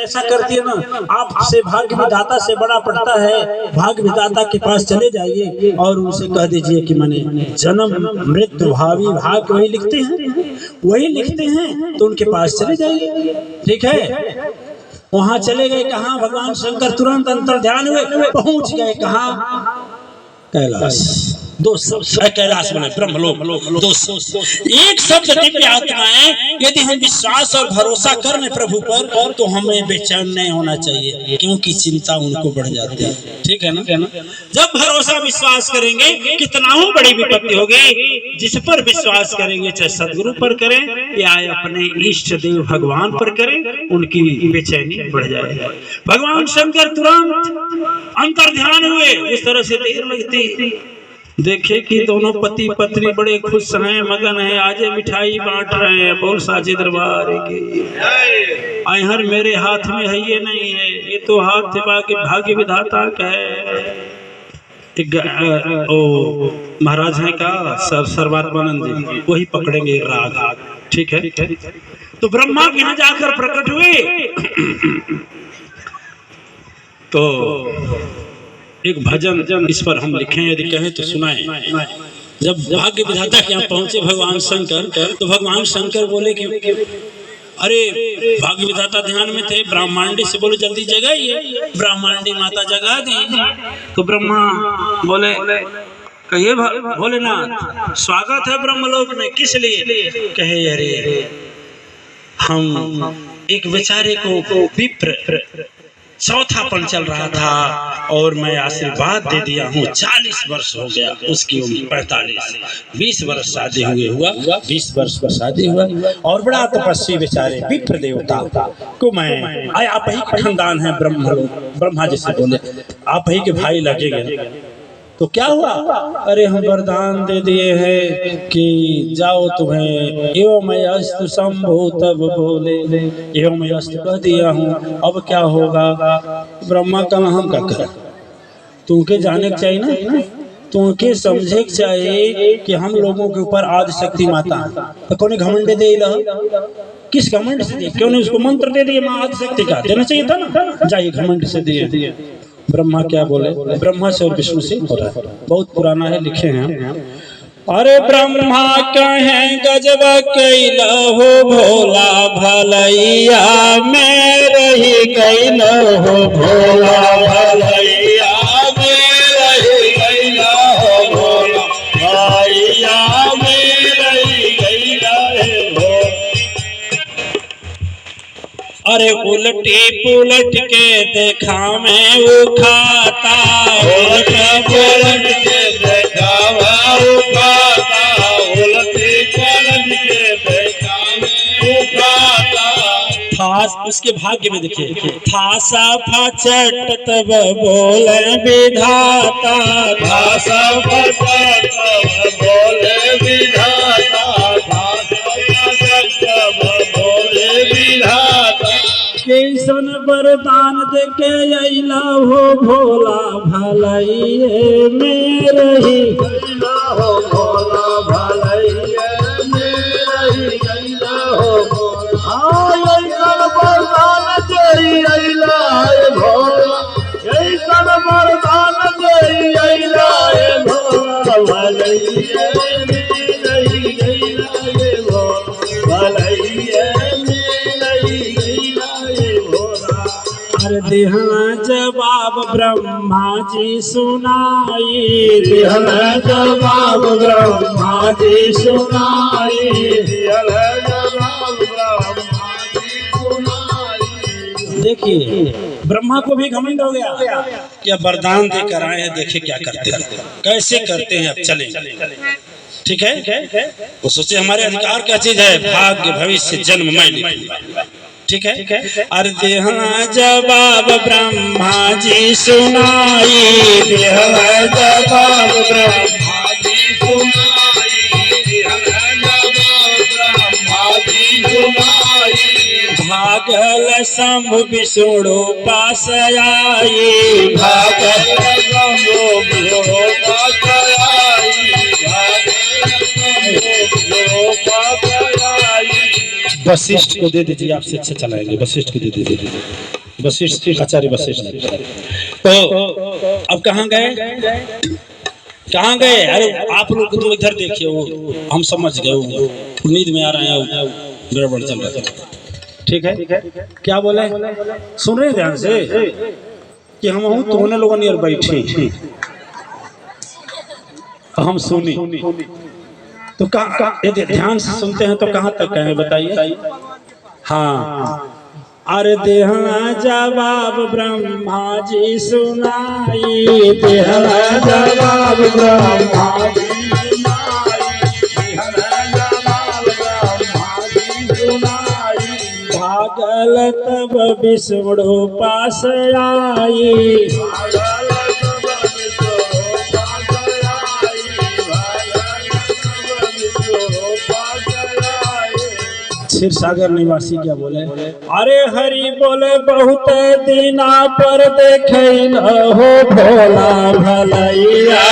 ऐसा करती है ना, आपसे भाग्य विधाता से बड़ा पड़ता है, भाग्य विधाता के पास चले जाइए और उनसे कह दीजिए कि मैंने जन्म मृत्यु भावी भाग्य वही लिखते हैं, तो उनके पास चले जाइए। ठीक है, वहां चले गए, कहा भगवान शंकर तुरंत अंतर ध्यान हुए, पहुंच गए कहा, कैलाश। दो शब्द कैलाश बने ब्रह्मलोक, दो एक शब्द दिव्य आत्माएं, यदि हम विश्वास और भरोसा कर लें प्रभु पर तो हमें बेचैन नहीं होना चाहिए, क्योंकि चिंता उनको बढ़ जाती है। ठीक है ना? जब भरोसा विश्वास करेंगे, कितना ही बड़ी विपत्ति होगी, जिस पर विश्वास करेंगे, चाहे सदगुरु पर करें या अपने इष्ट देव भगवान पर करें, उनकी बेचैनी बढ़ जाएगी। भगवान शंकर तुरंत अंतर ध्यान हुए, उस तरह से देर लगती। देखे कि दोनों पति पत्नी बड़े खुश हैं, मगन है, आज मिठाई बांट रहे हैं, बोल साचे दरबार की हर मेरे हाथ में है, ये नहीं है, ये तो हाथ बाकी भाग्य विधाता का है। ओ महाराज हैं का सर्वात्मानंद जी, वही पकड़ेंगे राग। ठीक है, तो ब्रह्मा के यहाँ जाकर प्रकट हुए तो एक भजन इस पर हम लिखें, यदि कहें तो सुनाएं। जब भाग्य विधाता के यहाँ पहुंचे भगवान शंकर, तो भगवान शंकर बोले कि अरे भाग्य विधाता ध्यान में थे, ब्रह्मांडी से बोले जल्दी जगाइए, ब्रह्मांडी माता जगा दी। तो ब्रह्मा बोले कहिए भोलेनाथ स्वागत है ब्रह्मलोक में, किस लिए? कहे अरे हम एक बेचारे को विप्र चौथापन चल रहा था और मैं आशीर्वाद दे दिया हूँ, 40 वर्ष हो गया, उसकी उम्र 45, 20 वर्ष शादी हुआ, 20 वर्ष पर शादी हुआ, और बड़ा तपस्वी बेचारे विप्र देवता को मैं आप ही का खानदान है ब्रह्मा जी से बोले आप ही के भाई लगेंगे। तो क्या हुआ? अरे हम वरदान दे दिए हैं कि जाओ तुम्हें एवं मैं अस्त शंभु, तब बोले एवं मैं अस्त कह दिया हूँ, अब क्या होगा? ब्रह्मा का हम क्या करें, तुमके जाने के चाहिए ना, तुमके समझे के चाहिए कि हम लोगों के ऊपर आदि शक्ति माता है। तो कौन घमंड दे किस घमंड से दे? क्यों नहीं उसको मंत्र दे दिए माँ आदि शक्ति का, देना चाहिए था ना, जाइए घमंड से दिए। ब्रह्मा क्या बोले? ब्रह्मा से और विष्णु से हो रहा है, बहुत पुराना है, लिखे हैं। अरे ब्रह्मा कहें गजब कैला हो भोला भलैया, मैं रही कैला हो भोला भलैया, मैं रही कैला हो भोला भलैया, मैं रही कैला हो। अरे उलटी पुलट के देखा मैं वो खाता, उलट पुलट के देखा वो खाता, उलटी पुलट के देखा वो खाता। थास उसके भाग्य में देखिए, थासा फाचट तब बोले विधाता, थासा फाचट तब बोले विधाता, कैसन वरदान देके अइला हो भोला भलैया, में रही गइला हो भोला भलैया, में रही गइला हो भोला। ऐसन वरदान देई अइला है भोला, ऐसन वरदान देई अइला है भोला भलैया, में रही गइला है भोला भलैया। देहना जवाब ब्रह्मा जी सुनाई, देहना जवाब ब्रह्मा जी सुनाई, देहना जवाब ब्रह्मा जी सुनाई। देखिए ब्रह्मा को भी घमंड हो गया कि अब वरदान देकर आए हैं, देखे क्या करते हैं, कैसे करते हैं, अब चले। ठीक है, वो सोचे हमारे अधिकार क्या चीज है, भाग्य भविष्य जन्म मैं लिखूंगा। ठीक है, अरे देहना जवाब ब्रह्मा जी सुनाई, देहना जवाब ब्रह्मा जी सुनाई, देहना जवाब ब्रह्मा जी सुनाई। भागल शंभु विष्णु पास आई, भागल शंभु विष्णु पास आई, भागल शंभु पास आई। वशिष्ठ को दे दीजिए, आपसे अच्छा चलाएंगे, वशिष्ठ को दे दीजिए। वशिष्ठ आचार्य वशिष्ठ। तो अब कहाँ गए, कहाँ गए? अरे आप लोग तो इधर देखिए, वो हम समझ गए, वो नींद में आ रहे हैं, गड़बड़ चल रहा है। ठीक है, क्या बोले? सुन रहे ध्यान से कि हम हूँ तो उन्हें लोगों ने बैठे, हम सुनी तो कहाँ, यदि ध्यान से सुनते हैं तो कहाँ तक कहें बताइए? हाँ, अरे देहना जवाब ब्रह्मा जी सुनाई, देहना जवाब ब्रह्मा जी सुनाई, भागल तब विष्णु पास आई, क्षीर सागर निवासी क्या बोले? अरे हरि बोले बहुत दिना पर देखे न हो भोला भलैया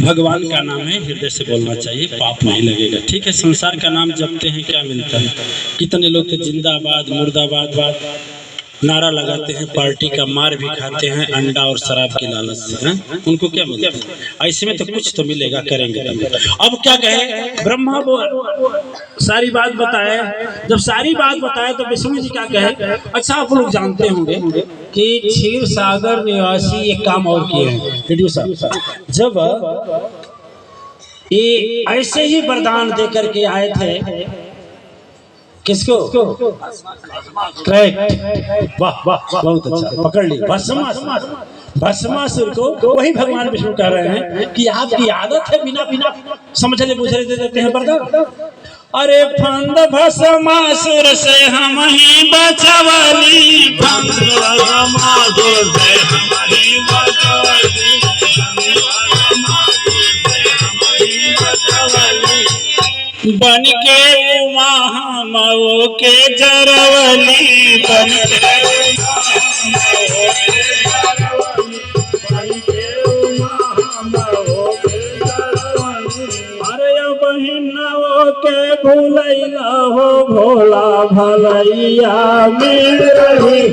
भगवान का नाम है, हृदय से बोलना चाहिए, पाप नहीं लगेगा। ठीक है, संसार का नाम जपते हैं, क्या मिलता है? कितने लोग तो जिंदाबाद मुर्दाबाद नारा लगाते हैं, पार्टी का मार भी खाते हैं अंडा और शराब की लालच से, उनको क्या मिलता है? ऐसे में तो कुछ तो मिलेगा, करेंगे। अब क्या कहे ब्रह्मा, वो सारी बात बताए, जब सारी बात बताए तो विष्णु जी क्या कहे? अच्छा, आप लोग जानते होंगे कि क्षीर सागर निवासी एक काम और किए हैं वीडियो साहब, जब ये ऐसे ही वरदान दे करके आए थे, किसको? करेक्ट, वाह वाह, बहुत अच्छा, पकड़ ली। भस्मासुर को वही भगवान विष्णु कह रहे हैं कि आपकी आदत है बिना बिना समझले बुझले दे देते हैं वरदान। अरे फंद भस्मासुर से हम ही बचवली, फंद भस्मासुर से हम ही बचवली, बन के उमा मऊ के जरवली, बन के अरे बहिनवो के भूलैला हो भोला भलैया मिल रही,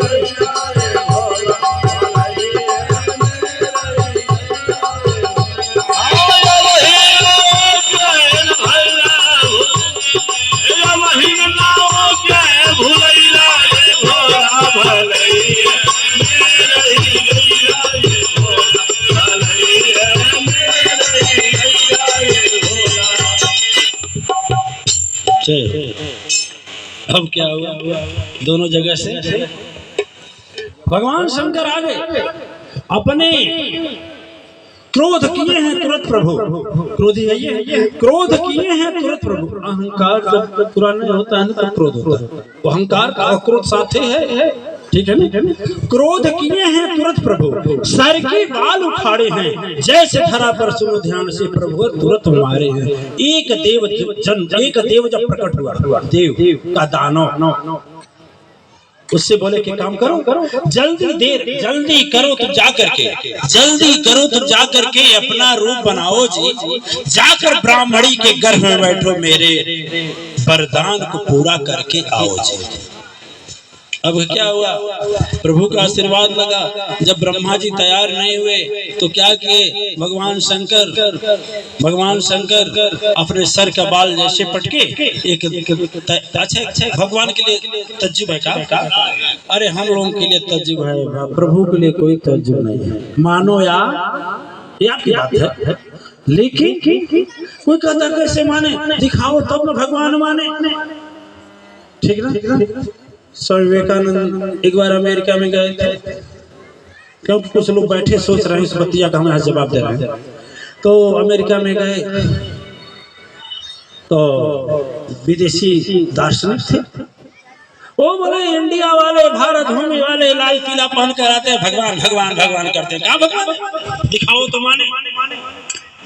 अब क्या हुआ? दोनों जगह से भगवान शंकर आ गए, अपने क्रोध किए हैं तुरंत प्रभु, क्रोधी है ये, क्रोध किए हैं तुरंत प्रभु। अहंकार जब पूरा नहीं होता है ना तो क्रोध होता है, वो अहंकार का क्रोध साथे है, ठीक है ना? क्रोध किए हैं तुरंत प्रभु, सर के बाल उखाड़े हैं, जैसे धरा पर सुनो ध्यान से प्रभु तुरंत मारे हैं। एक देव जब प्रकट हुआ, देव का दानव, उससे बोले कि काम करो, जल्दी करो तो जाकर के अपना रूप बनाओ जी, जाकर ब्राह्मणी के गर्भ में बैठो, मेरे वरदान को पूरा करके आओ जी। अब क्या हुआ? प्रभु का आशीर्वाद लगा। जब ब्रह्मा जी तैयार नहीं हुए तो क्या किए? भगवान शंकर अपने सर का बाल जैसे पटके एक अच्छा भगवान के लिए तज्जुब है का? अरे हम लोगों के लिए तज्जुब है, प्रभु के लिए कोई तज्जुब नहीं है। मानो या आपकी बात है, लेकिन कोई कहता कैसे माने? दिखाओ तब न भगवान माने, ठीक ना? स्वामी विवेकानंद एक बार अमेरिका में गए थे, क्योंकि कुछ लोग बैठे सोच रहे हैं इस बतिया का हमें जवाब दे रहे हैं। तो अमेरिका में गए तो विदेशी दार्शनिक थे, वो बोले इंडिया वाले, भारत भूमि वाले लाल किला पहन कर आते हैं, भगवान भगवान भगवान करते हैं। कहाँ भगवान दिखाओ तो माने।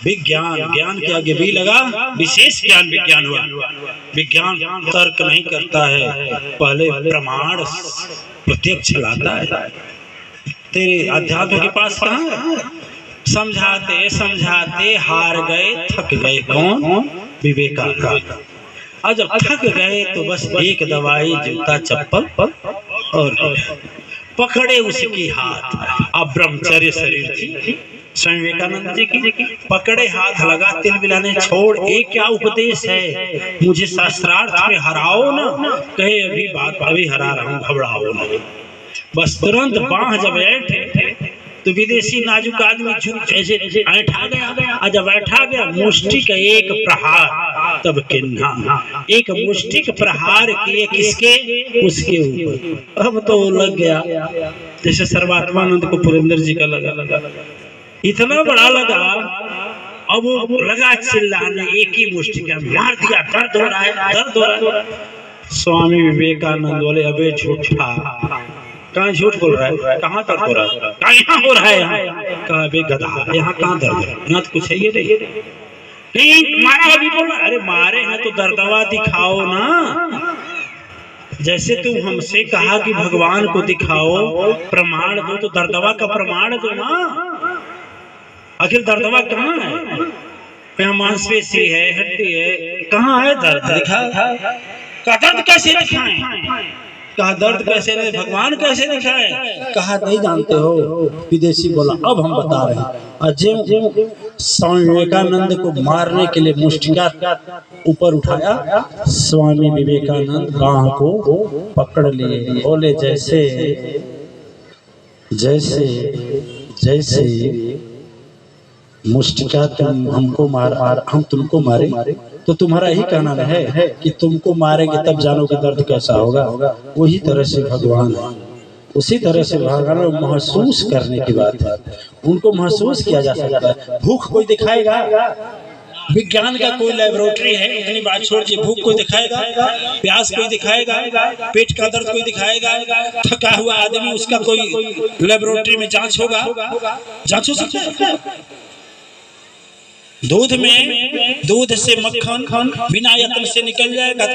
विज्ञान, ज्ञान के आगे भी लगा विशेष ज्ञान विज्ञान हुआ। विज्ञान तर्क नहीं करता है, पहले प्रमाण प्रत्यक्ष लाता है। तेरे अध्यात्म के पास कहाँ? समझाते समझाते हार गए, थक गए। कौन? विवेकानंद। और जब थक गए तो बस एक दवाई, जूता चप्पल और पकड़े उसकी हाथ। अब ब्रह्मचर्य शरीर थी स्वामी विवेकानंद जी की, पकड़े हाथ, लगा तिल मिलाने, छोड़। एक क्या उपदेश है, मुझे शास्त्रार्थ में हराओ ना। कहे अभी बात अभी हरा रहा हूँ, घबराओ ना। बस तुरंत बाह जब ऐठे तो विदेशी नाजुक आदमी झुक ऐसे ऐठा गया। और जब ऐठा गया, मुष्टि का एक प्रहार, तब किन्ना एक मुष्टि का प्रहार किए किसके? उसके ऊपर। अब तो लग गया जैसे सर्वात्मानंद को पुरंदर जी का लगा, इतना बड़ा लगा। अब वो लगा चिल्लाने, एक ही मुष्टि का मार दिया। दर्द हो रहा है, दर्द हो रहा है। स्वामी विवेकानंद बोले, अबे झूठा, कहाँ झूठ बोल रहा है? कहाँ दर्द हो रहा है? कहाँ यहाँ हो रहा है? यहाँ कहा, बे गधा, यहाँ कहाँ दर्द है? यहाँ तो कुछ है ये नहीं। मारा अभी बोल रहा, अरे मारे हैं तो दर्दवा दिखाओ ना। जैसे तुम हमसे कहा कि भगवान को दिखाओ, प्रमाण दो, तो दर्दवा का प्रमाण दो ना। आखिर दर्दवा कहाँ है? यहाँ मांसपेशी है, हड्डी है, कहाँ है दर्द? दिखा। कहा दर्द कैसे दिखाएं? कहा दर्द कैसे नहीं, भगवान कैसे दिखाए? कहा नहीं जानते हो। विदेशी बोला, अब हम बता रहे हैं। अजय स्वामी विवेकानंद को मारने के लिए मुष्टिका ऊपर उठाया। स्वामी विवेकानंद बाह को पकड़ लिए, बोले जैसे जैसे जैसे मुष्टिका तुम हमको हम तुमको मारे, तो तुम्हारा ही कहना है कि तुमको मारेंगे तब जानोगे दर्द कैसा होगा। वही तरह से भगवान है, उसी तरह से भगवान महसूस करने की बात है। उनको महसूस किया जा सकता है। भूख कोई दिखाएगा? विज्ञान का कोई लेबोरेटरी है? इतनी बात छोड़ के भूख कोई दिखाएगा? प्यास कोई दिखाएगा? पेट का दर्द कोई दिखाएगा? थका हुआ आदमी, उसका कोई लेबोरेटरी में जांच होगा? जांच हो सकता है? दूध में, दूध से मक्खन बिना यत्न से निकल जाएगा।